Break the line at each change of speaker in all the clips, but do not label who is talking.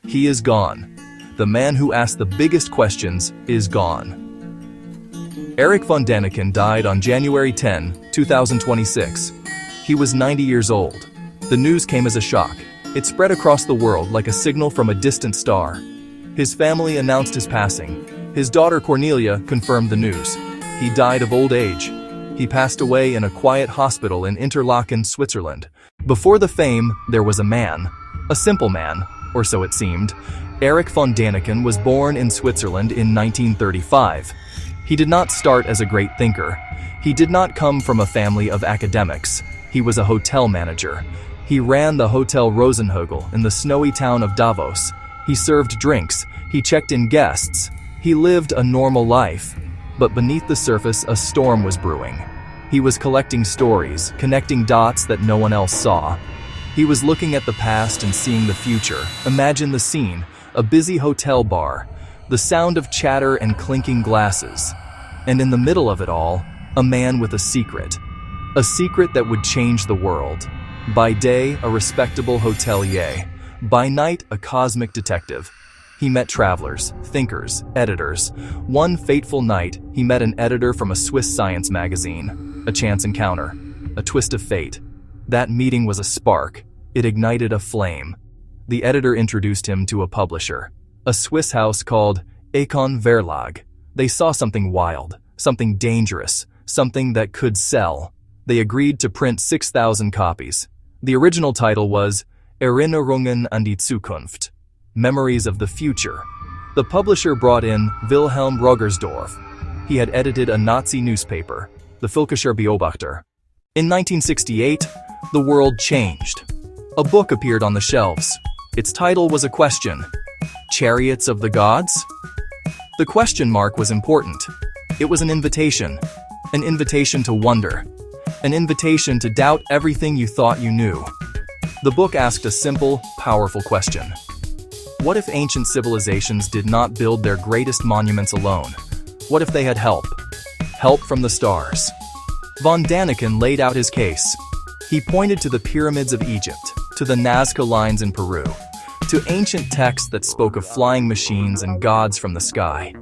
He is gone. The man who asked the biggest questions is gone. Erich von Däniken died on January 10, 2026. He was 90 years old. The news came as a shock. It spread across the world like a signal from a distant star. His family announced his passing. His daughter Cornelia confirmed the news. He died of old age. He passed away in a quiet hospital in Interlaken, Switzerland. Before the fame, there was a man. A simple man, or so it seemed. Erich von Däniken was born in Switzerland in 1935. He did not start as a great thinker. He did not come from a family of academics. He was a hotel manager. He ran the Hotel Rosenhögel in the snowy town of Davos. He served drinks. He checked in guests. He lived a normal life. But beneath the surface, a storm was brewing. He was collecting stories, connecting dots that no one else saw. He was looking at the past and seeing the future. Imagine the scene, a busy hotel bar, the sound of chatter and clinking glasses. And in the middle of it all, a man with a secret that would change the world. By day, a respectable hotelier. By night, a cosmic detective. He met travelers, thinkers, editors. One fateful night, he met an editor from a Swiss science magazine. A chance encounter, a twist of fate. That meeting was a spark. It ignited a flame. The editor introduced him to a publisher, a Swiss house called Econ Verlag. They saw something wild, something dangerous, something that could sell. They agreed to print 6,000 copies. The original title was Erinnerungen an die Zukunft, Memories of the Future. The publisher brought in Wilhelm Rogersdorf. He had edited a Nazi newspaper, the Völkischer Beobachter. In 1968, the world changed. A book appeared on the shelves. Its title was a question. Chariots of the Gods? The question mark was important. It was an invitation to wonder, an invitation to doubt everything you thought you knew. The book asked a simple, powerful question. What if ancient civilizations did not build their greatest monuments alone? What if they had help? Help from the stars. Von Däniken laid out his case. He pointed to the pyramids of Egypt, to the Nazca lines in Peru, to ancient texts that spoke of flying machines and gods from the sky.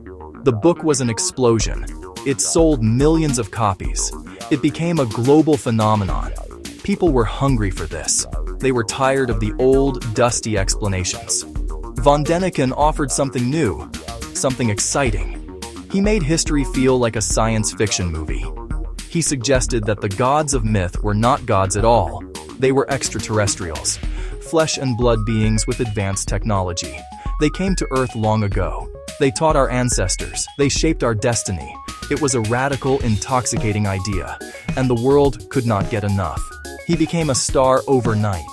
The book was an explosion. It sold millions of copies. It became a global phenomenon. People were hungry for this. They were tired of the old, dusty explanations. Von Däniken offered something new, something exciting. He made history feel like a science fiction movie. He suggested that the gods of myth were not gods at all. They were extraterrestrials, flesh and blood beings with advanced technology. They came to Earth long ago. They taught our ancestors. They shaped our destiny. It was a radical, intoxicating idea, and the world could not get enough. He became a star overnight.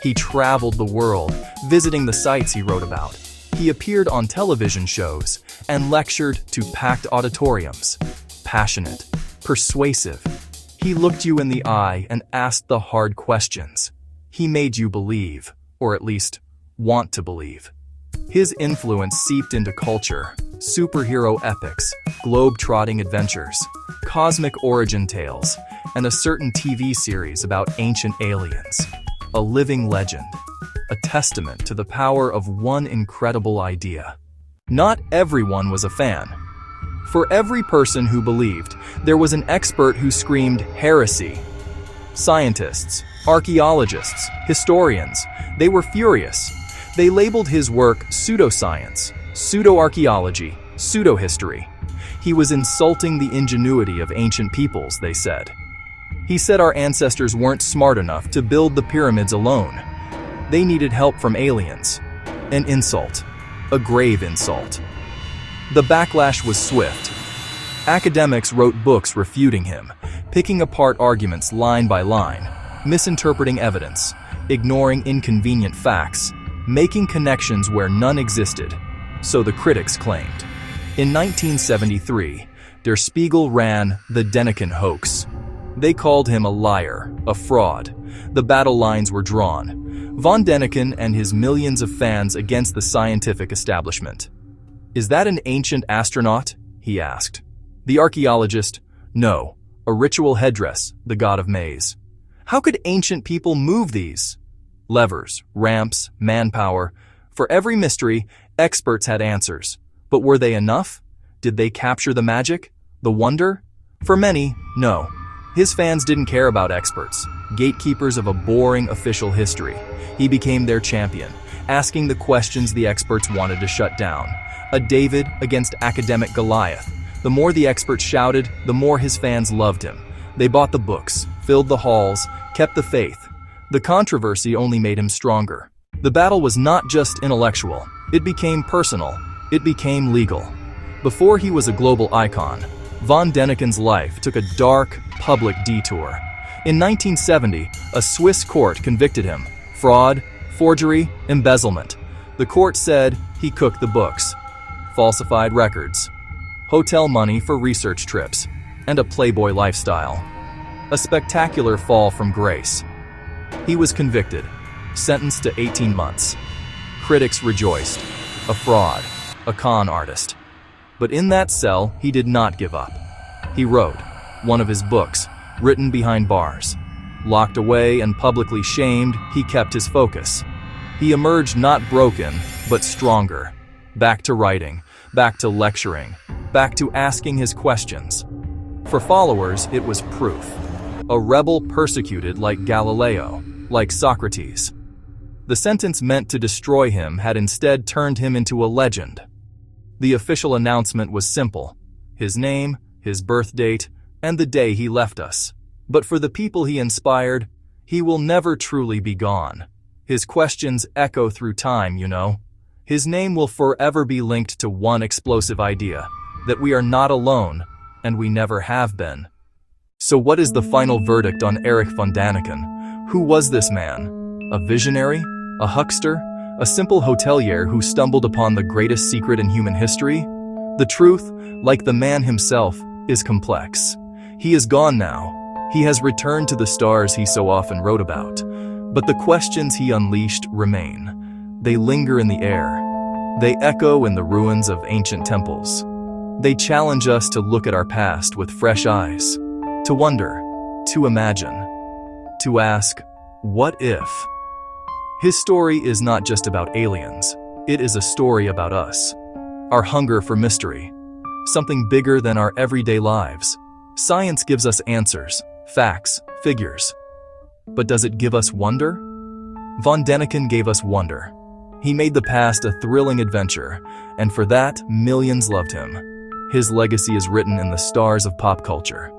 He traveled the world, visiting the sites he wrote about. He appeared on television shows and lectured to packed auditoriums. Passionate, persuasive. He looked you in the eye and asked the hard questions. He made you believe, or at least want to believe. His influence seeped into culture, superhero epics, globe-trotting adventures, cosmic origin tales, and a certain TV series about ancient aliens. A living legend, a testament to the power of one incredible idea. Not everyone was a fan. For every person who believed, there was an expert who screamed heresy. Scientists, archaeologists, historians, they were furious. They labeled his work pseudoscience, pseudo-archaeology, pseudo-history. He was insulting the ingenuity of ancient peoples, they said. He said our ancestors weren't smart enough to build the pyramids alone. They needed help from aliens. An insult. A grave insult. The backlash was swift. Academics wrote books refuting him, picking apart arguments line by line, misinterpreting evidence, ignoring inconvenient facts, making connections where none existed, so the critics claimed. In 1973, Der Spiegel ran the Däniken hoax. They called him a liar, a fraud. The battle lines were drawn. Von Däniken and his millions of fans against the scientific establishment. Is that an ancient astronaut? He asked. The archaeologist, no, a ritual headdress, the god of maize. How could ancient people move these? Levers, ramps, manpower. For every mystery, experts had answers. But were they enough? Did they capture the magic? The wonder? For many, no. His fans didn't care about experts, gatekeepers of a boring official history. He became their champion, asking the questions the experts wanted to shut down. A David against academic Goliath. The more the experts shouted, the more his fans loved him. They bought the books, filled the halls, kept the faith. The controversy only made him stronger. The battle was not just intellectual. It became personal. It became legal. Before he was a global icon, von Däniken's life took a dark, public detour. In 1970, a Swiss court convicted him. Fraud, forgery, embezzlement. The court said he cooked the books, falsified records, hotel money for research trips, and a playboy lifestyle. A spectacular fall from grace. He was convicted, sentenced to 18 months. Critics rejoiced. A fraud, a con artist. But in that cell, he did not give up. He wrote one of his books, written behind bars. Locked away and publicly shamed, he kept his focus. He emerged not broken, but stronger. Back to writing, back to lecturing, back to asking his questions. For followers, it was proof. A rebel persecuted like Galileo, like Socrates. The sentence meant to destroy him had instead turned him into a legend. The official announcement was simple: his name, his birth date, and the day he left us. But for the people he inspired, he will never truly be gone. His questions echo through time, you know. His name will forever be linked to one explosive idea: that we are not alone, and we never have been. So what is the final verdict on Erich von Däniken? Who was this man? A visionary? A huckster? A simple hotelier who stumbled upon the greatest secret in human history? The truth, like the man himself, is complex. He is gone now. He has returned to the stars he so often wrote about. But the questions he unleashed remain. They linger in the air. They echo in the ruins of ancient temples. They challenge us to look at our past with fresh eyes, to wonder, to imagine, to ask, what if? His story is not just about aliens. It is a story about us. Our hunger for mystery. Something bigger than our everyday lives. Science gives us answers, facts, figures. But does it give us wonder? Von Däniken gave us wonder. He made the past a thrilling adventure, and for that, millions loved him. His legacy is written in the stars of pop culture.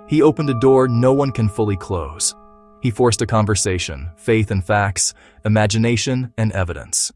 He opened a door no one can fully close. He forced a conversation, faith and facts, imagination and evidence.